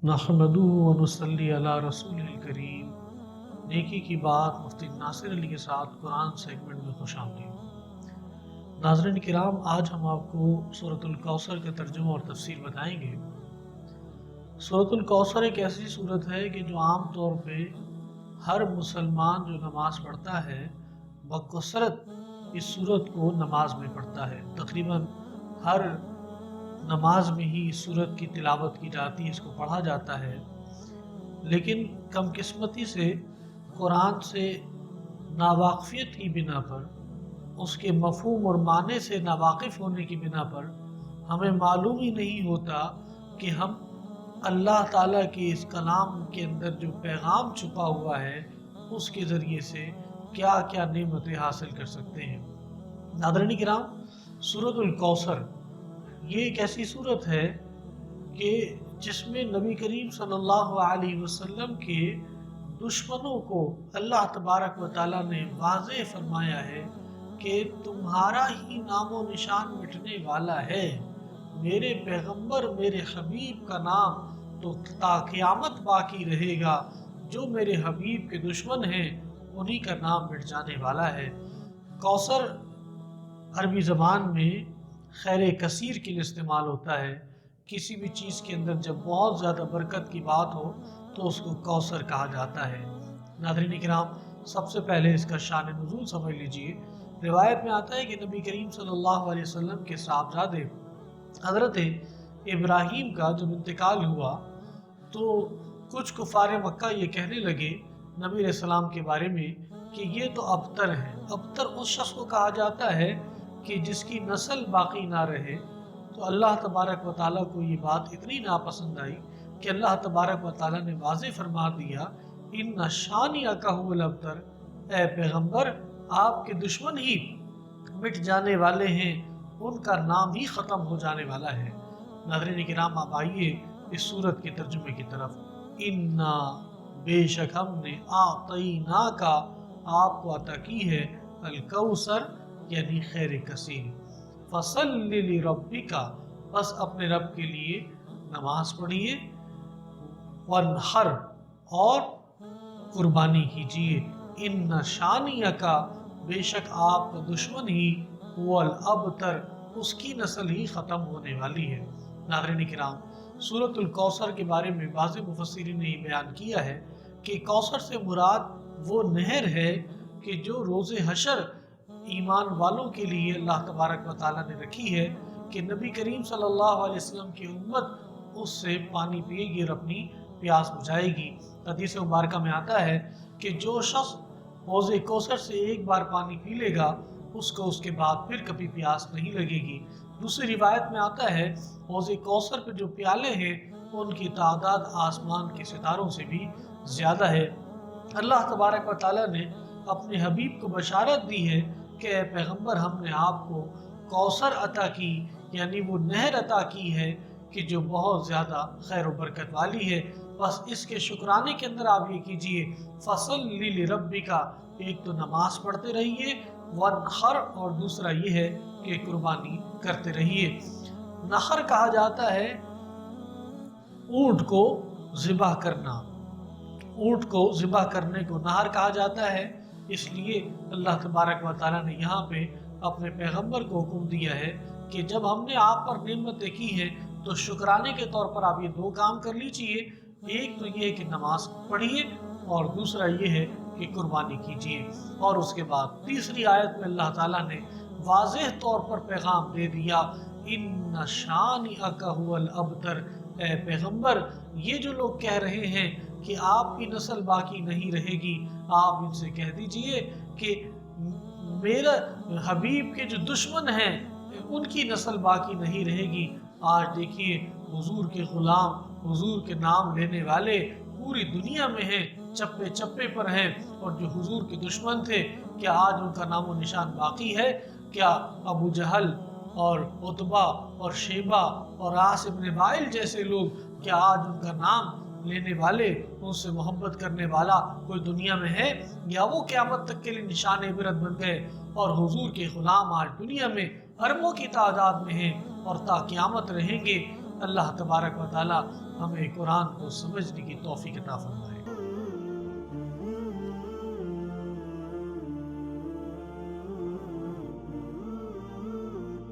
नहमदुहु व नुसल्ली अला रसूलिल करीम। नेकी की बात मुफ्ती नासिर अली के साथ कुरान सेगमेंट में खुशामदीद। नाज़रीन किराम, आज हम आपको सूरतुल कौसर का तर्जुमा और तफसीर बताएंगे। सूरतुल कौसर एक ऐसी सूरत है कि जो आम तौर पे हर मुसलमान जो नमाज पढ़ता है बकसरत इस सूरत को नमाज में पढ़ता है। तकरीबन हर नमाज में ही इस सूरत की तिलावत की जाती है, इसको पढ़ा जाता है। लेकिन कमकिस्मती से कुरान से नावाक़फ़ियत की बिना पर, उसके मफ़हूम और माने से नावाकिफ़ होने की बिना पर हमें मालूम ही नहीं होता कि हम अल्लाह ताला के इस कलाम के अंदर जो पैगाम छुपा हुआ है उसके ज़रिए से क्या क्या नेमतें हासिल कर सकते हैं। नाज़रीन किराम, सूरतुल कौसर ये एक ऐसी सूरत है कि जिसमें नबी करीम सल्लल्लाहु अलैहि वसल्लम के दुश्मनों को अल्लाह तबारक व तआला ने वाज़ेह फरमाया है कि तुम्हारा ही नामो निशान मिटने वाला है। मेरे पैगंबर मेरे हबीब का नाम तो ता क़यामत बाकी रहेगा। जो मेरे हबीब के दुश्मन हैं उन्हीं का नाम मिट जाने वाला है। कौसर अरबी ज़बान में खैर कसीर के लिए इस्तेमाल होता है। किसी भी चीज़ के अंदर जब बहुत ज़्यादा बरकत की बात हो तो उसको कौसर कहा जाता है। नाज़रीन किराम, सबसे पहले इसका शान नुज़ूल समझ लीजिए। रिवायत में आता है कि नबी करीम सल्लल्लाहु अलैहि वसल्लम के साहबजादे हज़रत इब्राहीम का जब इंतकाल हुआ तो कुछ कुफ़ार मक्का ये कहने लगे नबी अलैहि सलाम के बारे में कि ये तो अबतर है। अबतर उस शख्स को कहा जाता है कि जिसकी नस्ल बाकी ना रहे। तो अल्लाह तबारक व तआला को ये बात इतनी नापसंद आई कि अल्लाह तबारक व तआला ने वाज़ेह फरमा दिया, इन्ना शानिअका हुवल अबतर, ए पैगंबर आपके दुश्मन ही मिट जाने वाले हैं, उनका नाम ही ख़त्म हो जाने वाला है। नाज़रीन किराम, आप आइए इस सूरत के तर्जुमे की तरफ। इन्ना बेशक हमने आतईना का आपको अता की है अल कौसर यानी खैर कसीर। फसल्लि लिरब्बिका, बस अपने रब के लिए नमाज पढ़िए। वन्हर, और कुर्बानी कीजिए। इन्ना शानिअका, बेशक आपका दुश्मन ही वल अबतर, उसकी नस्ल ही ख़त्म होने वाली है। नाज़रीन किराम, सूरतुल कौसर के बारे में बाज़ मुफस्सिरीन ने बयान किया है कि कौसर से मुराद वो नहर है कि जो रोज़े हशर ईमान वालों के लिए अल्लाह तबारक व तआला ने रखी है कि नबी करीम सल्लल्लाहु अलैहि वसल्लम की उम्मत उससे पानी पिएगी और अपनी प्यास बुझाएगी। हदीस मुबारक में आता है कि जो शख्स हौज़े कौसर से एक बार पानी पी लेगा उसको उसके बाद फिर कभी प्यास नहीं लगेगी। दूसरी रिवायत में आता है हौज़े कौसर पे जो प्याले हैं उनकी तादाद आसमान के सितारों से भी ज़्यादा है। अल्लाह तबारक व तआला ने अपने हबीब को बशारत दी है कि ए पैगंबर, हमने आपको कौसर अता की, यानी वो नहर अता की है कि जो बहुत ज़्यादा खैर व बरकत वाली है। बस इसके शुक्राने के अंदर आप ये कीजिए, फसल्लि लिरब्बिका, एक तो नमाज पढ़ते रहिए, वन्हर, और दूसरा ये है कि कुर्बानी करते रहिए। नहर कहा जाता है ऊँट को ज़िबा करना। ऊँट को ज़िबा करने को नहर कहा जाता है। इसलिए अल्लाह तबारक व तआला ने यहाँ पे अपने पैगंबर को हुक्म दिया है कि जब हमने आप पर नेमतें की हैं तो शुक्राने के तौर पर आप ये दो काम कर लीजिए। एक तो ये है कि नमाज पढ़िए और दूसरा ये है कि कुर्बानी कीजिए। और उसके बाद तीसरी आयत में अल्लाह ताला ने वाज़ेह तौर पर पैगाम दे दिया, इन्ना शानिअका हुवल अबतर, ए पैगंबर, ये जो लोग कह रहे हैं कि आपकी नस्ल बाकी नहीं रहेगी, आप इनसे कह दीजिए कि मेरा हबीब के जो दुश्मन हैं उनकी नस्ल बाकी नहीं रहेगी। आज देखिए हुजूर के ग़ुलाम, हुजूर के नाम लेने वाले पूरी दुनिया में हैं, चप्पे चप्पे पर हैं, और जो हुजूर के दुश्मन थे क्या आज उनका नामो निशान बाकी है? क्या अबू जहल और उतबा और शेबा और आस इब्न वाइल जैसे लोग, क्या आज उनका नाम लेने वाले, उनसे मोहब्बत करने वाला कोई दुनिया में है? या वो क़यामत तक के लिए निशान इबरत बन गए और हुजूर के ग़ुलाम आज दुनिया में अरबों की तादाद में हैं और ता क़यामत रहेंगे। اللہ تبارک و تعالی ہمیں قرآن کو سمجھنے کی توفیق عطا فرمائے۔